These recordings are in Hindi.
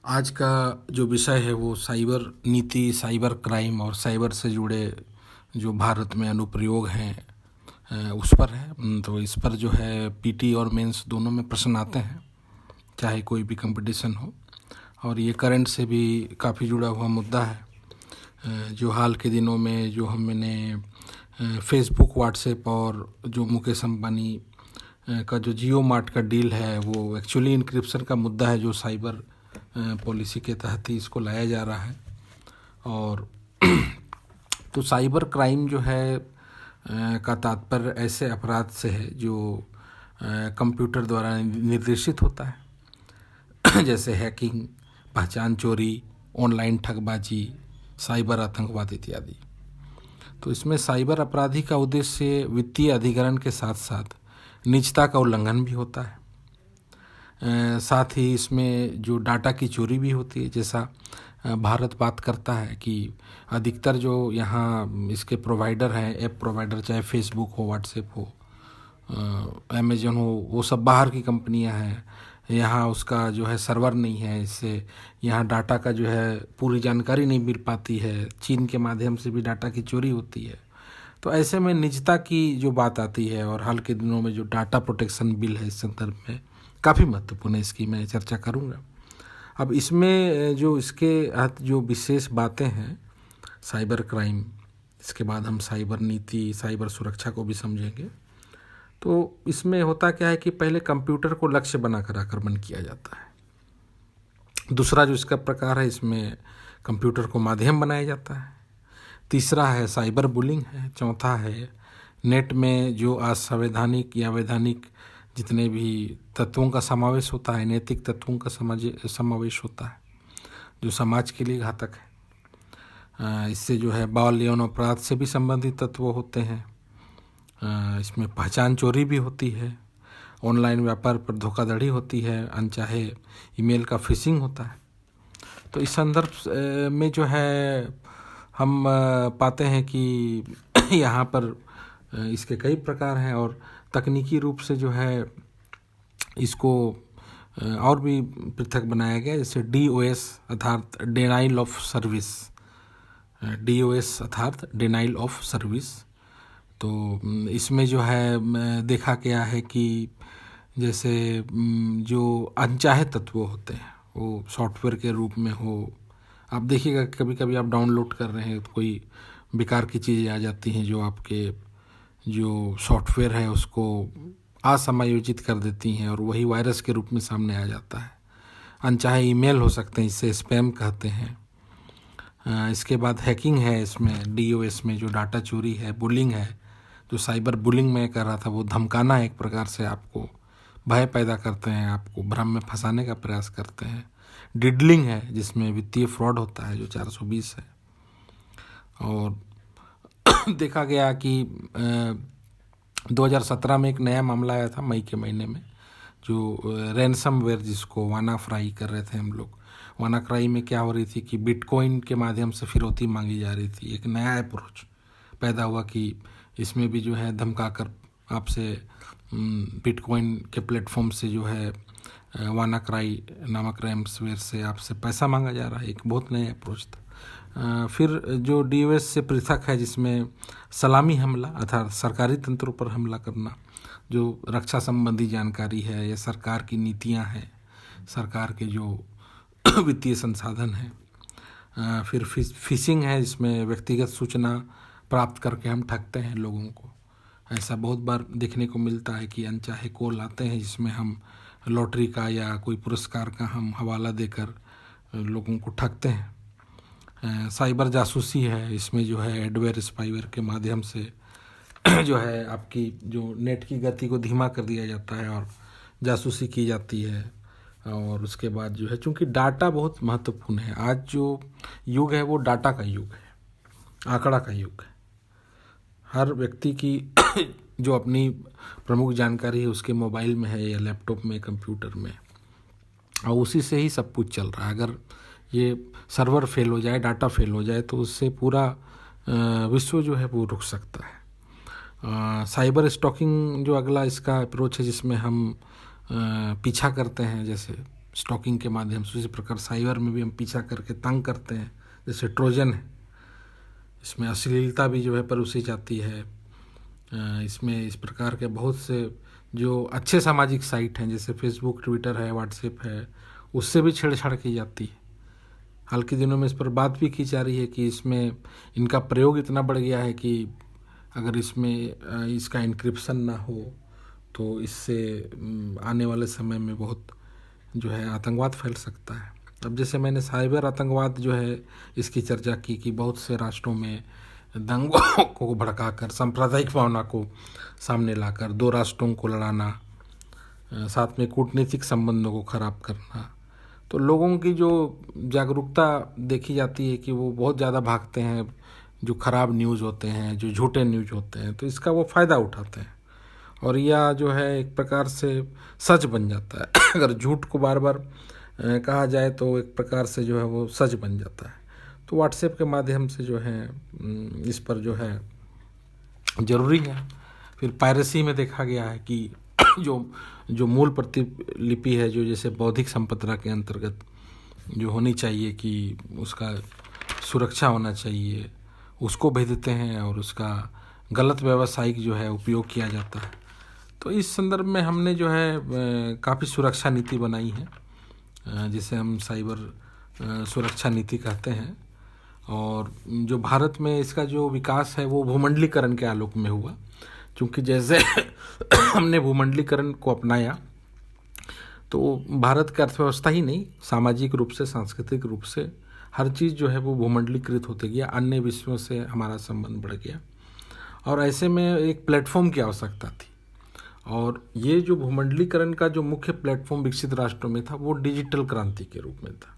आज का जो विषय है वो साइबर नीति, साइबर क्राइम और साइबर से जुड़े जो भारत में अनुप्रयोग हैं उस पर है। तो इस पर जो है पीटी और मेंस दोनों में प्रश्न आते हैं, चाहे कोई भी कंपटीशन हो। और ये करंट से भी काफ़ी जुड़ा हुआ मुद्दा है। जो हाल के दिनों में जो हमने फेसबुक, व्हाट्सएप और जो मुकेश अंबानी का जो जियो मार्ट का डील है वो एक्चुअली इंक्रिप्शन का मुद्दा है, जो साइबर पॉलिसी के तहत ही इसको लाया जा रहा है। और तो साइबर क्राइम जो है का तात्पर्य ऐसे अपराध से है जो कंप्यूटर द्वारा निर्देशित होता है जैसे हैकिंग, पहचान चोरी, ऑनलाइन ठगबाजी, साइबर आतंकवाद इत्यादि। तो इसमें साइबर अपराधी का उद्देश्य वित्तीय अधिग्रहण के साथ साथ निजता का उल्लंघन भी होता है। साथ ही इसमें जो डाटा की चोरी भी होती है, जैसा भारत बात करता है कि अधिकतर जो यहाँ इसके प्रोवाइडर हैं, ऐप प्रोवाइडर, चाहे फेसबुक हो, व्हाट्सएप हो, अमेजन हो, वो सब बाहर की कंपनियां हैं। यहाँ उसका जो है सर्वर नहीं है, इससे यहाँ डाटा का जो है पूरी जानकारी नहीं मिल पाती है। चीन के माध्यम से भी डाटा की चोरी होती है। तो ऐसे में निजता की जो बात आती है, और हाल के दिनों में जो डाटा प्रोटेक्शन बिल है इस संदर्भ में काफ़ी महत्वपूर्ण है, इसकी मैं चर्चा करूँगा। अब इसमें जो इसके जो विशेष बातें हैं साइबर क्राइम, इसके बाद हम साइबर नीति, साइबर सुरक्षा को भी समझेंगे। तो इसमें होता क्या है कि पहले कंप्यूटर को लक्ष्य बनाकर आक्रमण किया जाता है। दूसरा जो इसका प्रकार है, इसमें कंप्यूटर को माध्यम बनाया जाता है। तीसरा है साइबर बुलिंग है। चौथा है नेट में जो असंवैधानिक या वैधानिक जितने भी तत्वों का समावेश होता है, नैतिक तत्वों का समावेश होता है जो समाज के लिए घातक है। इससे जो है बाल यौन अपराध से भी संबंधित तत्व होते हैं। इसमें पहचान चोरी भी होती है, ऑनलाइन व्यापार पर धोखाधड़ी होती है, अनचाहे ईमेल का फिशिंग होता है। तो इस संदर्भ में जो है हम पाते हैं कि यहाँ पर इसके कई प्रकार हैं, और तकनीकी रूप से जो है इसको और भी पृथक बनाया गया, जैसे DOS अर्थात डिनाइल ऑफ सर्विस, DOS अर्थात डिनाइल ऑफ सर्विस। तो इसमें जो है देखा गया है कि जैसे जो अनचाहे तत्व होते हैं वो सॉफ्टवेयर के रूप में हो। आप देखिएगा कभी कभी आप डाउनलोड कर रहे हैं तो कोई बेकार की चीज़ें आ जाती हैं जो आपके जो सॉफ्टवेयर है उसको असमायोजित कर देती हैं, और वही वायरस के रूप में सामने आ जाता है। अनचाहे ईमेल हो सकते हैं, इसे स्पैम कहते हैं। इसके बाद हैकिंग है, इसमें DOS में जो डाटा चोरी है, बुलिंग है, जो साइबर बुलिंग मैं कर रहा था, वो धमकाना है, एक प्रकार से आपको भय पैदा करते हैं, आपको भ्रम में फंसाने का प्रयास करते हैं। डिडलिंग है जिसमें वित्तीय फ्रॉड होता है, जो 420 है। और देखा गया कि 2017 में एक नया मामला आया था मई के महीने में, जो रैनसमवेयर जिसको वानाफ्राई कर रहे थे हम लोग। वानाक्राई में क्या हो रही थी कि बिटकॉइन के माध्यम से फिरौती मांगी जा रही थी। एक नया अप्रोच पैदा हुआ कि इसमें भी जो है धमकाकर आपसे बिटकॉइन के प्लेटफॉर्म से जो है वानाक्राई नामक रैनसमवेयर से आपसे पैसा मांगा जा रहा है। एक बहुत नया अप्रोच था। फिर जो DOS से पृथक है, जिसमें सलामी हमला अर्थात सरकारी तंत्रों पर हमला करना, जो रक्षा संबंधी जानकारी है या सरकार की नीतियां हैं, सरकार के जो वित्तीय संसाधन हैं। फिर फिशिंग है, जिसमें व्यक्तिगत सूचना प्राप्त करके हम ठगते हैं लोगों को। ऐसा बहुत बार देखने को मिलता है कि अनचाहे कॉल आते हैं जिसमें हम लॉटरी का या कोई पुरस्कार का हम हवाला देकर लोगों को ठगते हैं। साइबर जासूसी है, इसमें जो है एडवेयर स्पाईवेयर के माध्यम से जो है आपकी जो नेट की गति को धीमा कर दिया जाता है और जासूसी की जाती है। और उसके बाद जो है, चूँकि डाटा बहुत महत्वपूर्ण है, आज जो युग है वो डाटा का युग है, आंकड़ा का युग है। हर व्यक्ति की जो अपनी प्रमुख जानकारी है उसके मोबाइल में है या लैपटॉप में, कंप्यूटर में, और उसी से ही सब कुछ चल रहा है। अगर ये सर्वर फेल हो जाए, डाटा फेल हो जाए, तो उससे पूरा विश्व जो है वो रुक सकता है। साइबर स्टॉकिंग जो अगला इसका अप्रोच है, जिसमें हम पीछा करते हैं, जैसे स्टॉकिंग के माध्यम से, उसी प्रकार साइबर में भी हम पीछा करके तंग करते हैं। जैसे ट्रोजन है, इसमें अश्लीलता भी जो है परोसी जाती है। इसमें इस प्रकार के बहुत से जो अच्छे सामाजिक साइट हैं जैसे फेसबुक, ट्विटर है, व्हाट्सएप है, उससे भी छेड़छाड़ की जाती है। हाल के दिनों में इस पर बात भी की जा रही है कि इसमें इनका प्रयोग इतना बढ़ गया है कि अगर इसमें इसका इंक्रिप्शन ना हो तो इससे आने वाले समय में बहुत जो है आतंकवाद फैल सकता है। अब जैसे मैंने साइबर आतंकवाद जो है इसकी चर्चा की कि बहुत से राष्ट्रों में दंगों को भड़काकर सांप्रदायिक भावना को सामने लाकर दो राष्ट्रों को लड़ाना, साथ में कूटनीतिक संबंधों को खराब करना, तो लोगों की जो जागरूकता देखी जाती है कि वो बहुत ज़्यादा भागते हैं जो खराब न्यूज़ होते हैं, जो झूठे न्यूज़ होते हैं, तो इसका वो फ़ायदा उठाते हैं और यह जो है एक प्रकार से सच बन जाता है। अगर झूठ को बार बार कहा जाए तो एक प्रकार से जो है वो सच बन जाता है। तो व्हाट्सएप के माध्यम से जो है इस पर जो है ज़रूरी है। फिर पायरेसी में देखा गया है कि जो मूल प्रतिलिपि है, जो जैसे बौद्धिक संपदा के अंतर्गत जो होनी चाहिए कि उसका सुरक्षा होना चाहिए, उसको भेजते हैं और उसका गलत व्यावसायिक जो है उपयोग किया जाता है। तो इस संदर्भ में हमने जो है काफ़ी सुरक्षा नीति बनाई है, जिसे हम साइबर सुरक्षा नीति कहते हैं। और जो भारत में इसका जो विकास है वो भूमंडलीकरण के आलोक में हुआ, क्योंकि जैसे हमने भूमंडलीकरण को अपनाया तो भारत की अर्थव्यवस्था ही नहीं, सामाजिक रूप से, सांस्कृतिक रूप से हर चीज़ जो है वो भूमंडलीकृत होते गया, अन्य विषयों से हमारा संबंध बढ़ गया और ऐसे में एक प्लेटफॉर्म की आवश्यकता थी। और ये जो भूमंडलीकरण का जो मुख्य प्लेटफॉर्म विकसित राष्ट्रों में था वो डिजिटल क्रांति के रूप में था।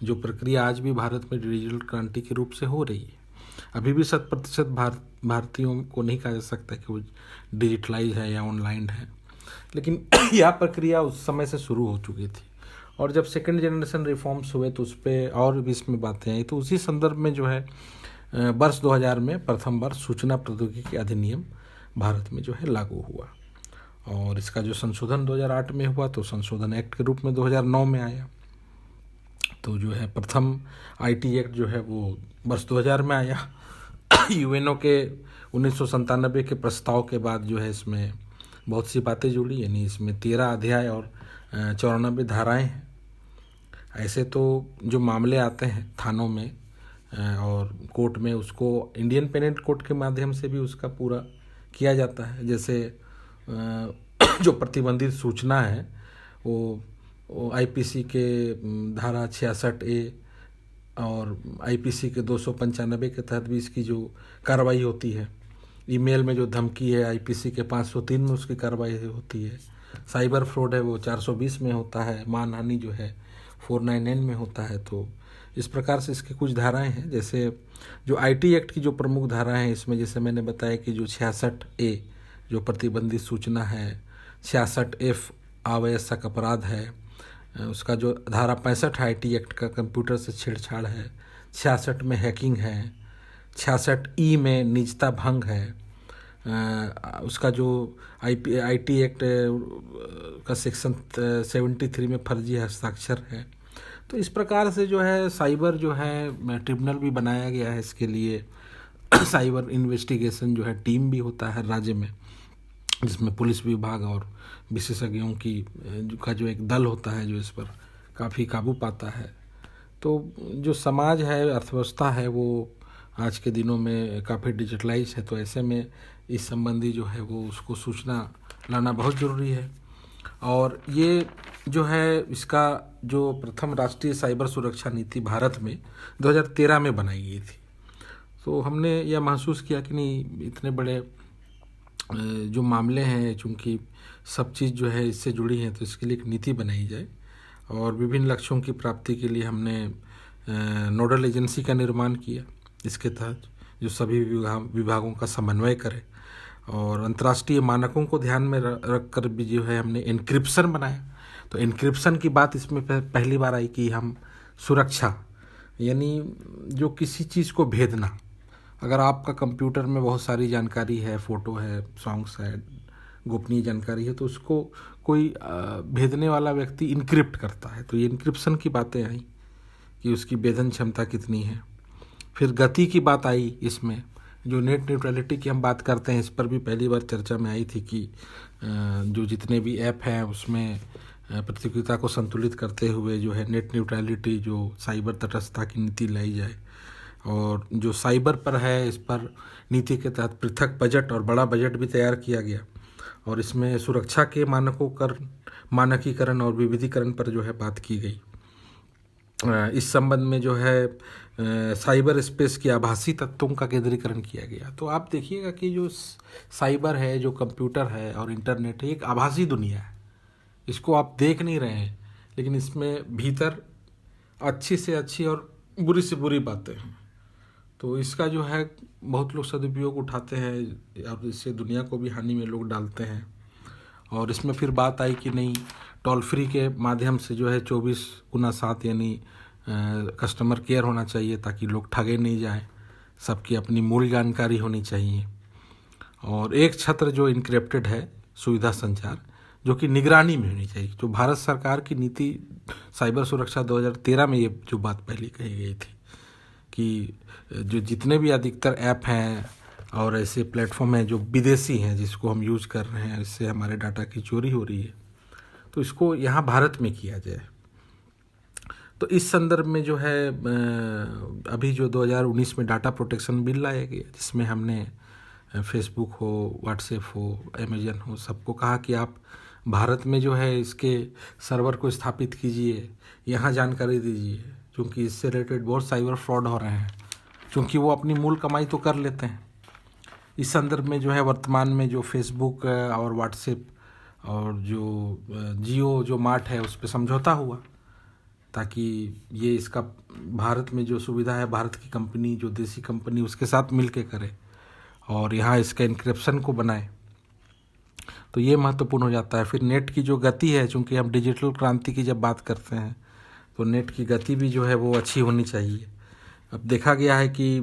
जो प्रक्रिया आज भी भारत में डिजिटल क्रांति के रूप से हो रही है। अभी भी 100% भारतीयों को नहीं कहा जा सकता कि वो डिजिटलाइज है या ऑनलाइन है, लेकिन यह प्रक्रिया उस समय से शुरू हो चुकी थी। और जब सेकंड जनरेशन रिफॉर्म्स हुए तो उस पर और भी इसमें बातें आई। तो उसी संदर्भ में जो है वर्ष 2000 में प्रथम बार सूचना प्रौद्योगिकी अधिनियम भारत में जो है लागू हुआ और इसका जो संशोधन 2008 में हुआ तो संशोधन एक्ट के रूप में 2009 में आया। तो जो है प्रथम आईटी एक्ट जो है वो वर्ष 2000 में आया। यूएनओ के 1997 के प्रस्ताव के बाद जो है इसमें बहुत सी बातें जुड़ी, यानी इसमें 13 अध्याय और 94 धाराएं हैं। ऐसे तो जो मामले आते हैं थानों में और कोर्ट में, उसको इंडियन पेनल कोड के माध्यम से भी उसका पूरा किया जाता है। जैसे जो प्रतिबंधित सूचना है वो आईपीसी के धारा 66A और आईपीसी के 295 के तहत भी इसकी जो कार्रवाई होती है। ईमेल में जो धमकी है आईपीसी के 503 में उसकी कार्रवाई होती है। साइबर फ्रॉड है वो 420 में होता है। मानहानि जो है 499 में होता है। तो इस प्रकार से इसकी कुछ धाराएं हैं। जैसे जो आईटी एक्ट की जो प्रमुख धाराएं हैं इसमें जैसे मैंने बताया कि जो 66A जो प्रतिबंधित सूचना है, 66F आवश्यक अपराध है, उसका जो धारा 65 आईटी एक्ट का कंप्यूटर से छेड़छाड़ है, 66 में हैकिंग है, 66E में निजता भंग है, उसका जो आईटी एक्ट का सेक्शन 73 में फर्जी हस्ताक्षर है। तो इस प्रकार से जो है साइबर जो है ट्रिब्यूनल भी बनाया गया है इसके लिए। साइबर इन्वेस्टिगेशन जो है टीम भी होता है राज्य में, जिसमें पुलिस विभाग और विशेषज्ञों की का जो एक दल होता है जो इस पर काफ़ी काबू पाता है। तो जो समाज है, अर्थव्यवस्था है, वो आज के दिनों में काफ़ी डिजिटलाइज है। तो ऐसे में इस संबंधी जो है वो उसको सूचना लाना बहुत ज़रूरी है। और ये जो है इसका जो प्रथम राष्ट्रीय साइबर सुरक्षा नीति भारत में 2013 में बनाई गई थी। तो हमने यह महसूस किया कि नहीं, इतने बड़े जो मामले हैं, चूँकि सब चीज़ जो है इससे जुड़ी है, तो इसके लिए एक नीति बनाई जाए। और विभिन्न लक्ष्यों की प्राप्ति के लिए हमने नोडल एजेंसी का निर्माण किया, इसके तहत जो सभी विभागों का समन्वय करे। और अंतर्राष्ट्रीय मानकों को ध्यान में रख कर भी जो है हमने एन्क्रिप्शन बनाया। तो एन्क्रिप्शन की बात इसमें पहली बार आई कि हम सुरक्षा, यानी जो किसी चीज़ को भेदना, अगर आपका कंप्यूटर में बहुत सारी जानकारी है, फ़ोटो है, सॉन्ग्स है, गोपनीय जानकारी है, तो उसको कोई भेजने वाला व्यक्ति इनक्रिप्ट करता है। तो ये इनक्रिप्शन की बातें आई कि उसकी भेदन क्षमता कितनी है। फिर गति की बात आई, इसमें जो नेट न्यूट्रलिटी की हम बात करते हैं, इस पर भी पहली बार चर्चा में आई थी कि जो जितने भी ऐप हैं उसमें प्रतियोगिता को संतुलित करते हुए जो है नेट न्यूट्रलिटी, जो साइबर तटस्थता की नीति लाई जाए। और जो साइबर पर है, इस पर नीति के तहत पृथक बजट और बड़ा बजट भी तैयार किया गया, और इसमें सुरक्षा के मानकीकरण और विविधीकरण पर जो है बात की गई। इस संबंध में जो है साइबर स्पेस की आभासी तत्वों का केंद्रीकरण किया गया। तो आप देखिएगा कि जो साइबर है, जो कंप्यूटर है और इंटरनेट है, एक आभासी दुनिया है। इसको आप देख नहीं रहे हैं, लेकिन इसमें भीतर अच्छी से अच्छी और बुरी से बुरी बातें हैं। तो इसका जो है बहुत लोग सदुपयोग उठाते हैं और इससे दुनिया को भी हानि में लोग डालते हैं। और इसमें फिर बात आई कि नहीं, टोल फ्री के माध्यम से जो है 24x7 यानी कस्टमर केयर होना चाहिए, ताकि लोग ठगे नहीं जाएं। सबकी अपनी मूल जानकारी होनी चाहिए। और एक छत्र जो इनक्रिप्टेड है सुविधा संचार, जो कि निगरानी में होनी चाहिए। जो भारत सरकार की नीति साइबर सुरक्षा 2013 में ये जो बात पहली कही गई थी कि जो जितने भी अधिकतर ऐप हैं और ऐसे प्लेटफॉर्म हैं जो विदेशी हैं, जिसको हम यूज़ कर रहे हैं, इससे हमारे डाटा की चोरी हो रही है, तो इसको यहाँ भारत में किया जाए। तो इस संदर्भ में जो है अभी जो 2019 में डाटा प्रोटेक्शन बिल लाया गया, जिसमें हमने फेसबुक हो, व्हाट्सएप हो, अमेजन हो, सबको कहा कि आप भारत में जो है इसके सर्वर को स्थापित कीजिए, यहाँ जानकारी दीजिए, क्योंकि इससे रिलेटेड बहुत साइबर फ्रॉड हो रहे हैं, क्योंकि वो अपनी मूल कमाई तो कर लेते हैं। इस संदर्भ में जो है वर्तमान में जो फेसबुक और व्हाट्सएप और जो जियो जो मार्ट है उस पर समझौता हुआ, ताकि ये इसका भारत में जो सुविधा है भारत की कंपनी, जो देसी कंपनी, उसके साथ मिल के करे और यहाँ इसका इनक्रिप्शन को बनाए। तो ये महत्वपूर्ण हो जाता है। फिर नेट की जो गति है, चूँकि हम डिजिटल क्रांति की जब बात करते हैं तो नेट की गति भी जो है वो अच्छी होनी चाहिए। अब देखा गया है कि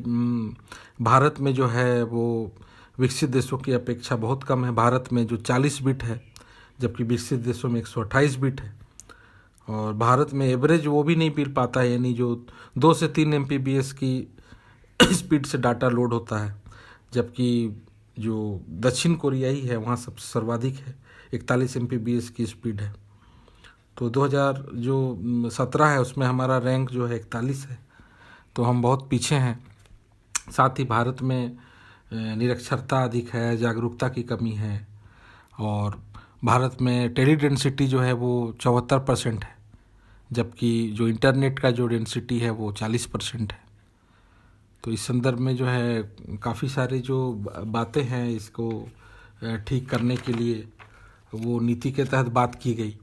भारत में जो है वो विकसित देशों की अपेक्षा बहुत कम है। भारत में जो 40 बिट है, जबकि विकसित देशों में 128 बिट है। और भारत में एवरेज वो भी नहीं मिल पाता है, यानी जो 2 से 3 MPBS की स्पीड से डाटा लोड होता है, जबकि जो दक्षिण कोरियाई है वहाँ सबसे सर्वाधिक है, 41 MPBS की स्पीड है। तो 2017 है उसमें हमारा रैंक जो है 41 है, तो हम बहुत पीछे हैं। साथ ही भारत में निरक्षरता अधिक है, जागरूकता की कमी है, और भारत में टेली डेंसिटी जो है वो 74% है, जबकि जो इंटरनेट का जो डेंसिटी है वो 40% है। तो इस संदर्भ में जो है काफ़ी सारी जो बातें हैं, इसको ठीक करने के लिए वो नीति के तहत बात की गई।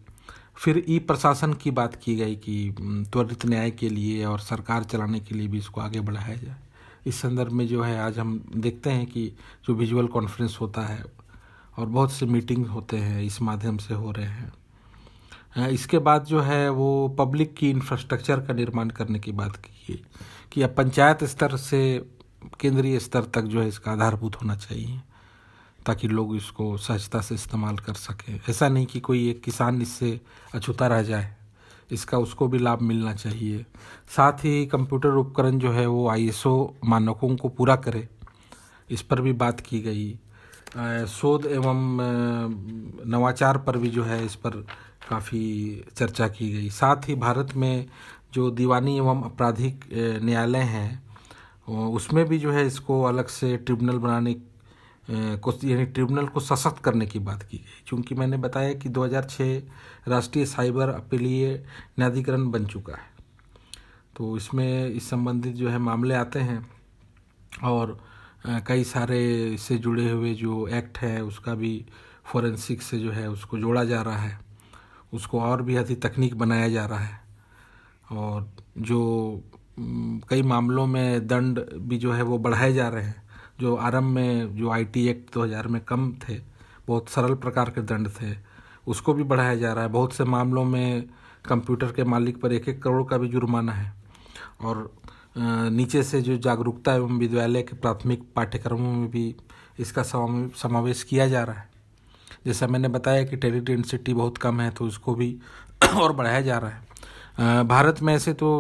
फिर ई प्रशासन की बात की गई कि त्वरित न्याय के लिए और सरकार चलाने के लिए भी इसको आगे बढ़ाया जाए। इस संदर्भ में जो है आज हम देखते हैं कि जो विजुअल कॉन्फ्रेंस होता है और बहुत से मीटिंग होते हैं इस माध्यम से हो रहे हैं। इसके बाद जो है वो पब्लिक की इंफ्रास्ट्रक्चर का निर्माण करने की बात की है कि अब पंचायत स्तर से केंद्रीय स्तर तक जो है इसका आधारभूत होना चाहिए, ताकि लोग इसको सहजता से इस्तेमाल कर सकें। ऐसा नहीं कि कोई एक किसान इससे अछूता रह जाए, इसका उसको भी लाभ मिलना चाहिए। साथ ही कंप्यूटर उपकरण जो है वो ISO मानकों को पूरा करे, इस पर भी बात की गई। शोध एवं नवाचार पर भी जो है इस पर काफ़ी चर्चा की गई। साथ ही भारत में जो दीवानी एवं आपराधिक न्यायालय हैं उसमें भी जो है इसको अलग से ट्रिब्यूनल बनाने को, यानी ट्रिब्यूनल को सशक्त करने की बात की गई। क्योंकि मैंने बताया कि 2006 राष्ट्रीय साइबर अपीलीय न्यायाधिकरण बन चुका है, तो इसमें इस संबंधित जो है मामले आते हैं और कई सारे इससे जुड़े हुए जो एक्ट है उसका भी फोरेंसिक से जो है उसको जोड़ा जा रहा है, उसको और भी अधिक तकनीक बनाया जा रहा है। और जो कई मामलों में दंड भी जो है वो बढ़ाए जा रहे हैं। जो आरंभ में जो IT एक्ट 2000 में कम थे, बहुत सरल प्रकार के दंड थे, उसको भी बढ़ाया जा रहा है। बहुत से मामलों में कंप्यूटर के मालिक पर 1-1 करोड़ का भी जुर्माना है। और नीचे से जो जागरूकता एवं विद्यालय के प्राथमिक पाठ्यक्रमों में भी इसका समावेश किया जा रहा है। जैसा मैंने बताया कि टेररिस्ट डेंसिटी बहुत कम है, तो उसको भी और बढ़ाया जा रहा है। भारत में ऐसे तो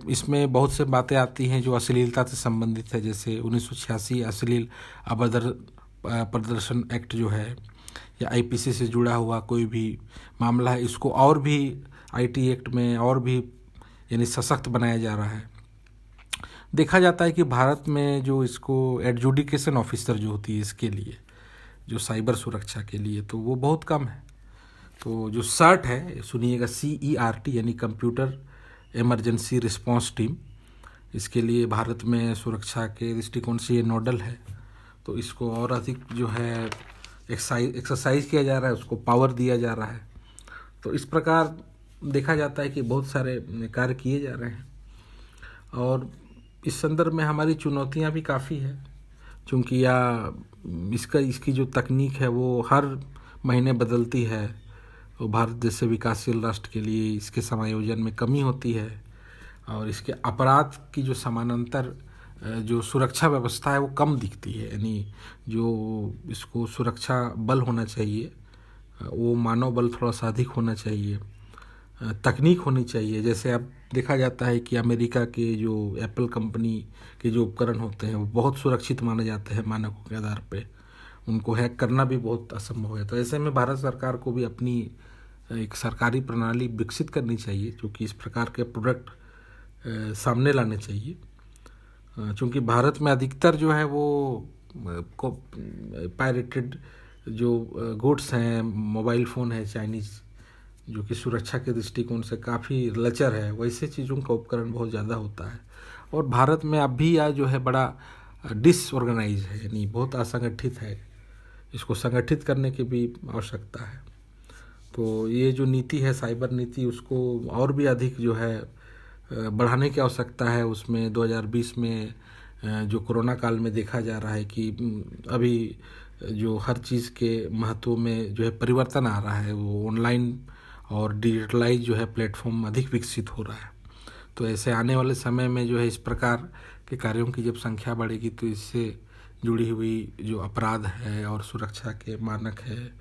इसमें बहुत से बातें आती हैं जो अश्लीलता से संबंधित है, जैसे 1986 अश्लील अभद्र प्रदर्शन एक्ट जो है, या आईपीसी से जुड़ा हुआ कोई भी मामला है, इसको और भी आईटी एक्ट में और भी यानी सशक्त बनाया जा रहा है। देखा जाता है कि भारत में जो इसको एडजुडिकेशन ऑफिसर जो होती है इसके लिए, जो साइबर सुरक्षा के लिए, तो वो बहुत कम है। तो जो सर्ट है, सुनिएगा, CERT यानी कंप्यूटर इमरजेंसी रिस्पांस टीम, इसके लिए भारत में सुरक्षा के दृष्टिकोण से ये नोडल है। तो इसको और अधिक जो है एक्सरसाइज किया जा रहा है, उसको पावर दिया जा रहा है। तो इस प्रकार देखा जाता है कि बहुत सारे कार्य किए जा रहे हैं। और इस संदर्भ में हमारी चुनौतियां भी काफ़ी है, क्योंकि इसकी जो तकनीक है वो हर महीने बदलती है। तो भारत जैसे विकासशील राष्ट्र के लिए इसके समायोजन में कमी होती है, और इसके अपराध की जो समानांतर जो सुरक्षा व्यवस्था है वो कम दिखती है। यानी जो इसको सुरक्षा बल होना चाहिए वो मानव बल थोड़ा सा अधिक होना चाहिए, तकनीक होनी चाहिए। जैसे अब देखा जाता है कि अमेरिका के जो एप्पल कंपनी के जो उपकरण होते हैं वो बहुत सुरक्षित माने जाते हैं मानकों के आधार पे, उनको हैक करना भी बहुत असंभव है। तो ऐसे में भारत सरकार को भी अपनी एक सरकारी प्रणाली विकसित करनी चाहिए, क्योंकि इस प्रकार के प्रोडक्ट सामने लाने चाहिए। क्योंकि भारत में अधिकतर जो है वो पायरेटेड जो गुड्स हैं, मोबाइल फ़ोन है चाइनीज़, जो कि सुरक्षा के दृष्टिकोण से काफ़ी लचर है, वैसे चीज़ों का उपकरण बहुत ज़्यादा होता है। और भारत में अब भी यह जो है बड़ा डिसऑर्गेनाइज है, यानी बहुत असंगठित है। इसको संगठित करने की भी आवश्यकता है। तो ये जो नीति है, साइबर नीति, उसको और भी अधिक जो है बढ़ाने की आवश्यकता है। उसमें 2020 में जो कोरोना काल में देखा जा रहा है कि अभी जो हर चीज़ के महत्व में जो है परिवर्तन आ रहा है, वो ऑनलाइन और डिजिटलाइज जो है प्लेटफॉर्म अधिक विकसित हो रहा है। तो ऐसे आने वाले समय में जो है इस प्रकार के कार्यों की जब संख्या बढ़ेगी तो इससे जुड़ी हुई जो अपराध है और सुरक्षा के मानक है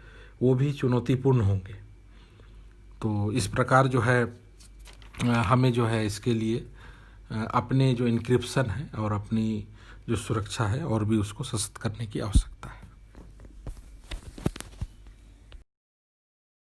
वो भी चुनौतीपूर्ण होंगे। तो इस प्रकार जो है हमें जो है इसके लिए अपने जो इंक्रिप्शन है और अपनी जो सुरक्षा है और भी उसको सशक्त करने की आवश्यकता है।